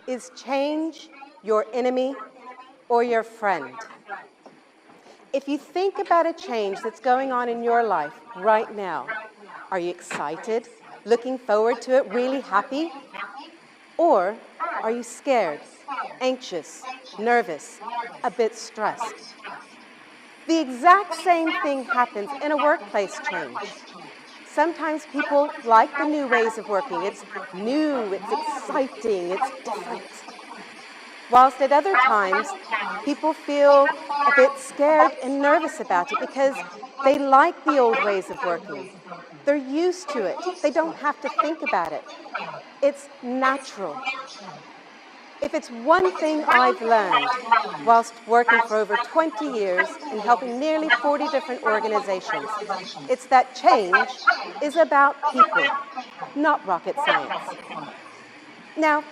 Is change your enemy or your friend? If you think about a change that's going on in your life right now, are you excited, looking forward to it, really happy? Or are you scared, anxious, nervous, a bit stressed? The exact same thing happens in a workplace change. Sometimes people like the new ways of working. It's new, it's exciting, it's different. Whilst at other times, people feel a bit scared and nervous about it because they like the old ways of working. They're used to it. They don't have to think about it. It's natural. If it's one thing I've learned whilst working for over 20 years and helping nearly 40 different organizations, it's that change is about people, not rocket science. Now,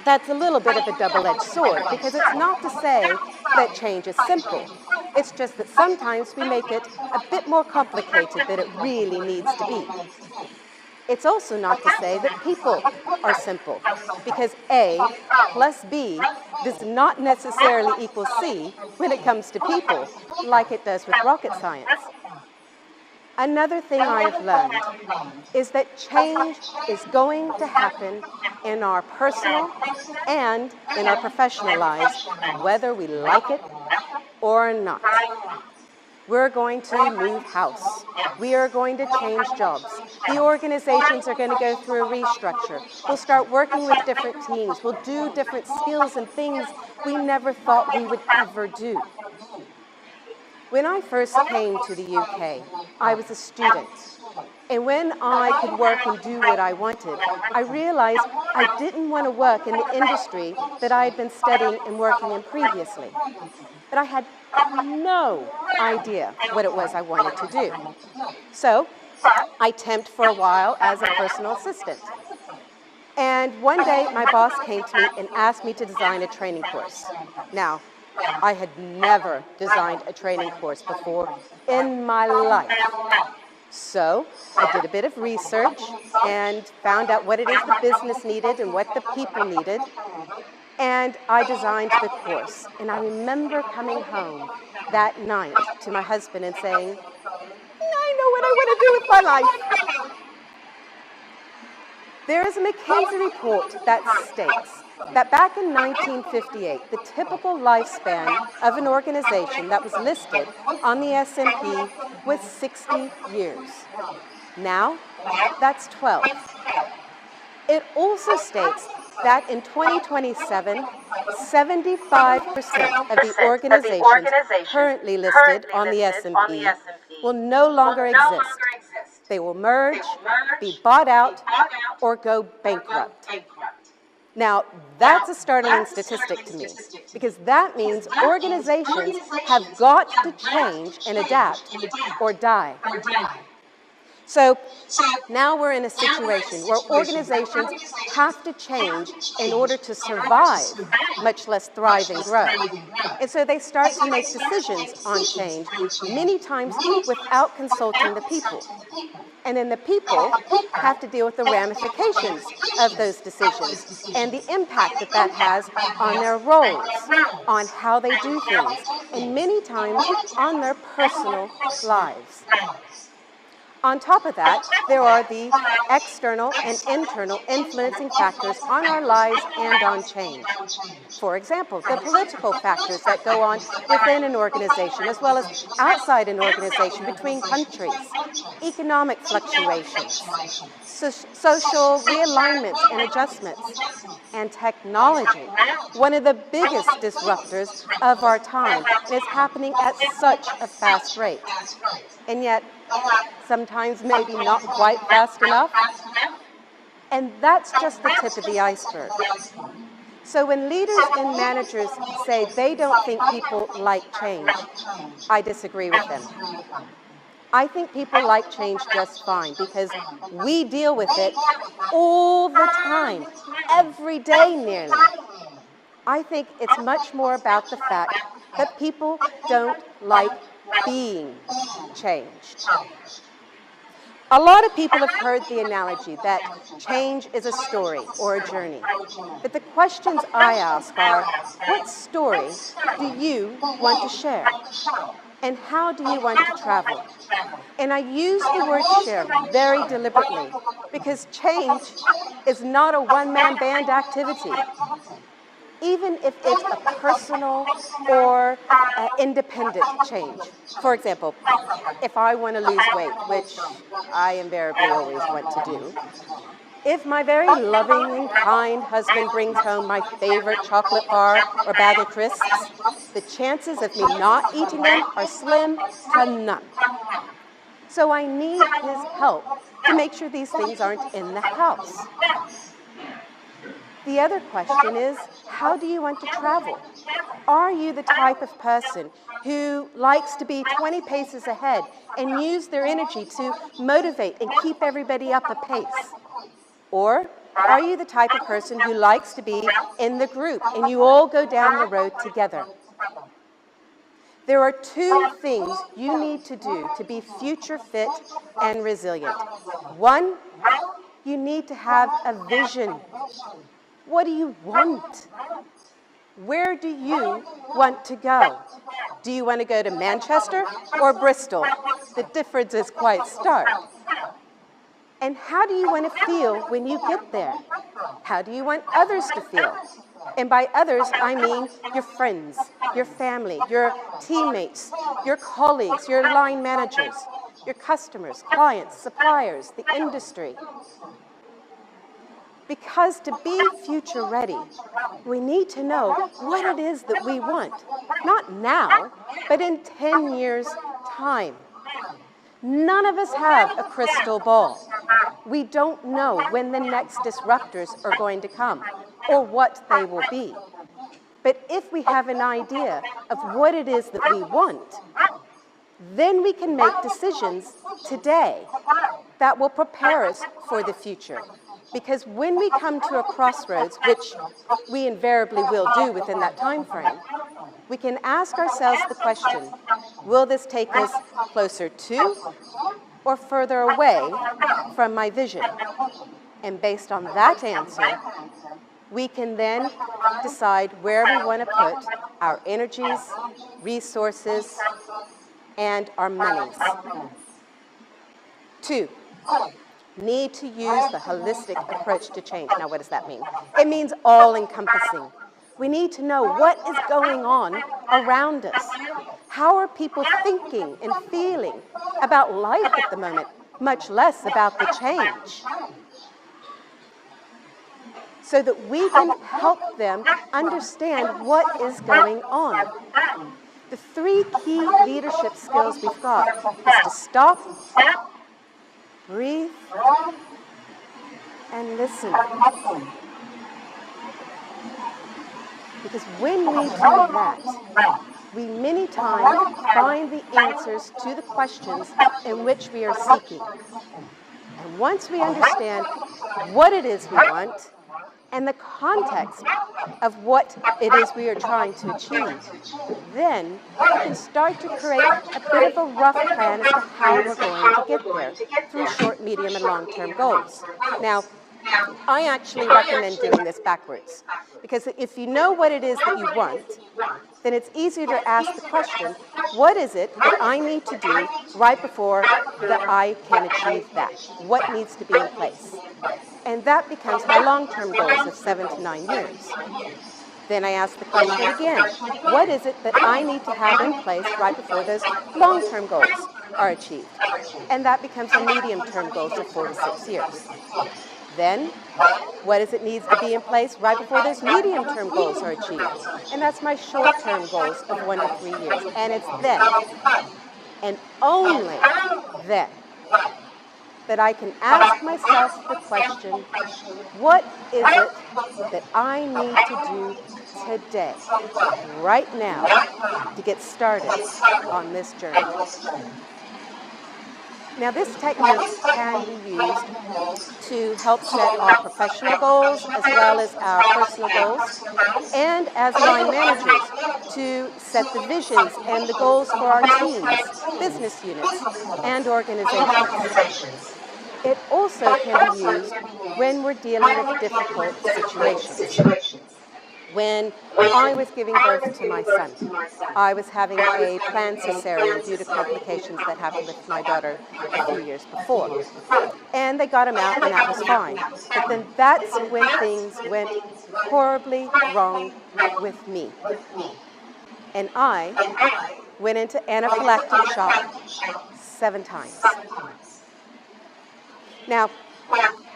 that's a little bit of a double-edged sword because it's not to say that change is simple. It's just that sometimes we make it a bit more complicated than it really needs to be. It's also not to say that people are simple, because A plus B does not necessarily equal C when it comes to people, like it does with rocket science. Another thing I have learned is that change is going to happen in our personal and in our professional lives, whether we like it or not. We're going to move house. We are going to change jobs. The organizations are going to go through a restructure. We'll start working with different teams. We'll do different skills and things we never thought we would ever do. When I first came to the UK, I was a student. And when I could work and do what I wanted, I realized I didn't want to work in the industry that I had been studying and working in previously. But I had no idea what it was I wanted to do. So I temped for a while as a personal assistant. And one day my boss came to me and asked me to design a training course. Now, I had never designed a training course before in my life. So I did a bit of research and found out what it is the business needed and what the people needed. And I designed the course. And I remember coming home that night to my husband and saying, I know what I want to do with my life. There is a McKinsey report that states that back in 1958, the typical lifespan of an organization that was listed on the S&P was 60 years. Now, that's 12. It also states that in 2027, 75% of the organizations currently listed on the S&P will no longer exist. They will merge, be bought out, or go bankrupt. Now, that's a startling statistic to me, because that means organizations have got to change and adapt or die. So now we're in a situation where organizations have to change in order to survive, much less thrive and grow. And so they start to make decisions on change, many times without consulting the people. And then the people have to deal with the ramifications of those decisions and the impact that that has on their roles, on how they do things, and many times on their personal lives. On top of that, there are the external and internal influencing factors on our lives and on change. For example, the political factors that go on within an organization as well as outside an organization between countries, economic fluctuations, social realignments and adjustments, and technology, one of the biggest disruptors of our time, and it's happening at such a fast rate. And yet, sometimes maybe not quite fast enough. And that's just the tip of the iceberg. So when leaders and managers say they don't think people like change, I disagree with them. I think people like change just fine because we deal with it all the time, every day nearly. I think it's much more about the fact that people don't like being changed. A lot of people have heard the analogy that change is a story or a journey. But the questions I ask are, what story do you want to share? And how do you want to travel? And I use the word share very deliberately because change is not a one-man band activity. Even if it's a personal or independent change. For example, if I want to lose weight, which I invariably always want to do, if my very loving and kind husband brings home my favorite chocolate bar or bag of crisps, the chances of me not eating them are slim to none. So I need his help to make sure these things aren't in the house. The other question is, how do you want to travel? Are you the type of person who likes to be 20 paces ahead and use their energy to motivate and keep everybody up a pace? Or are you the type of person who likes to be in the group and you all go down the road together? There are two things you need to do to be future fit and resilient. One, you need to have a vision. What do you want? Where do you want to go? Do you want to go to Manchester or Bristol? The difference is quite stark. And how do you want to feel when you get there? How do you want others to feel? And by others, I mean your friends, your family, your teammates, your colleagues, your line managers, your customers, clients, suppliers, the industry. Because to be future ready, we need to know what it is that we want. Not now, but in 10 years' time. None of us have a crystal ball. We don't know when the next disruptors are going to come or what they will be. But if we have an idea of what it is that we want, then we can make decisions today that will prepare us for the future. Because when we come to a crossroads, which we invariably will do within that time frame, we can ask ourselves the question, will this take us closer to or further away from my vision? And based on that answer, we can then decide where we want to put our energies, resources, and our monies. 2, need to use the holistic approach to change. Now, what does that mean? It means all-encompassing. We need to know what is going on around us. How are people thinking and feeling about life at the moment, much less about the change? So that we can help them understand what is going on. The 3 key leadership skills we've got is to stop, breathe, and listen. Because when we do that, we many times find the answers to the questions in which we are seeking. And once we understand what it is we want and the context of what it is we are trying to achieve, then we can start to create a bit of a rough plan as to how we're going to get there through short, medium, and long-term goals. Now, I actually recommend doing this backwards, because if you know what it is that you want, then it's easier to ask the question, what is it that I need to do right before that I can achieve that? What needs to be in place? And that becomes my long-term goals of 7 to 9 years. Then I ask the question again, what is it that I need to have in place right before those long-term goals are achieved? And that becomes the medium-term goals of 4 to 6 years. Then, what does it need to be in place right before those medium-term goals are achieved? And that's my short-term goals of 1 to 3 years. And it's then, and only then, that I can ask myself the question, what is it that I need to do today, right now, to get started on this journey? Now, this technique can be used to help set our professional goals as well as our personal goals, and as line managers to set the visions and the goals for our teams, business units, and organizations. It also can be used when we're dealing with difficult situations. When I was giving birth to my son, I was having a planned cesarean due to complications that happened with my daughter a few years before. And they got him out, and that was fine. But then that's when things went horribly wrong with me. And I went into anaphylactic shock 7 times. Now,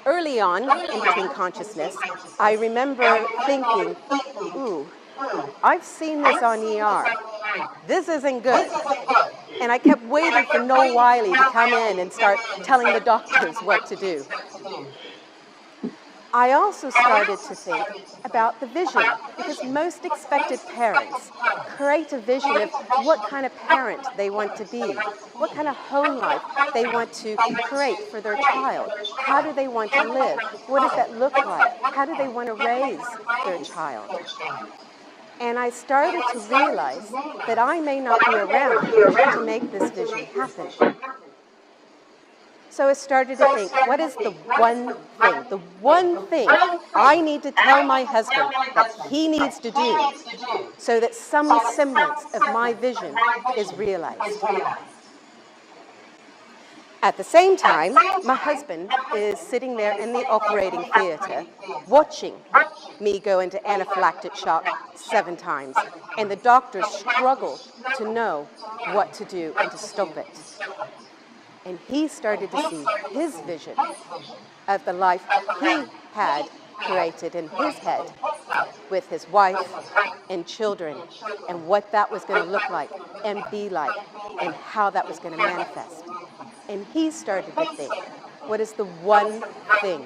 early on, in between consciousness, I remember thinking, ooh, I've seen this on ER. This isn't good. And I kept waiting for Noel Wiley to come in and start telling the doctors what to do. I also started to think about the vision, because most expected parents create a vision of what kind of parent they want to be, what kind of home life they want to create for their child. How do they want to live? What does that look like? How do they want to raise their child? And I started to realize that I may not be around to make this vision happen. So I started to think, what is the one thing I need to tell my husband that he needs to do so that some semblance of my vision is realized? At the same time, my husband is sitting there in the operating theater watching me go into anaphylactic shock 7 times, and the doctors struggle to know what to do and to stop it. And he started to see his vision of the life he had created in his head with his wife and children, and what that was going to look like and be like, and how that was going to manifest. And he started to think, what is the one thing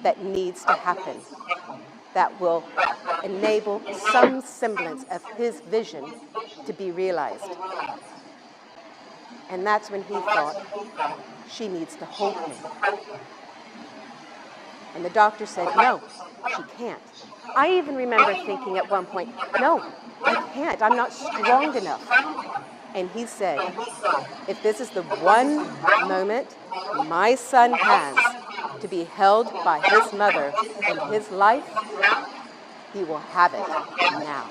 that needs to happen that will enable some semblance of his vision to be realized? And that's when he thought, she needs to hold me. And the doctor said, no, she can't. I even remember thinking at one point, no, I can't, I'm not strong enough. And he said, if this is the one moment my son has to be held by his mother in his life, he will have it now.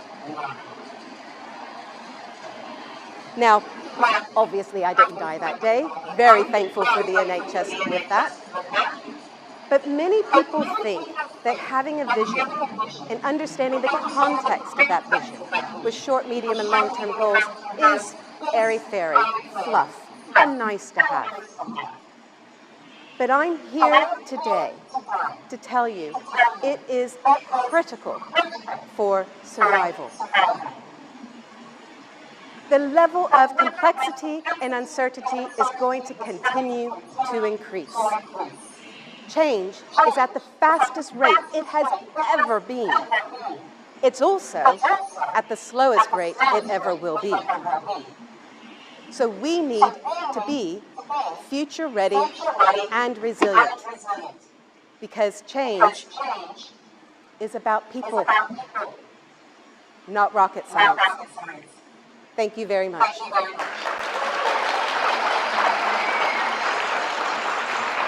Now, obviously I didn't die that day. Very thankful for the NHS with that. But many people think that having a vision and understanding the context of that vision with short, medium, and long-term goals is airy-fairy, fluff, and nice to have. But I'm here today to tell you it is critical for survival. The level of complexity and uncertainty is going to continue to increase. Change is at the fastest rate it has ever been. It's also at the slowest rate it ever will be. So we need to be future ready and resilient, because change is about people, not rocket science. Thank you very much.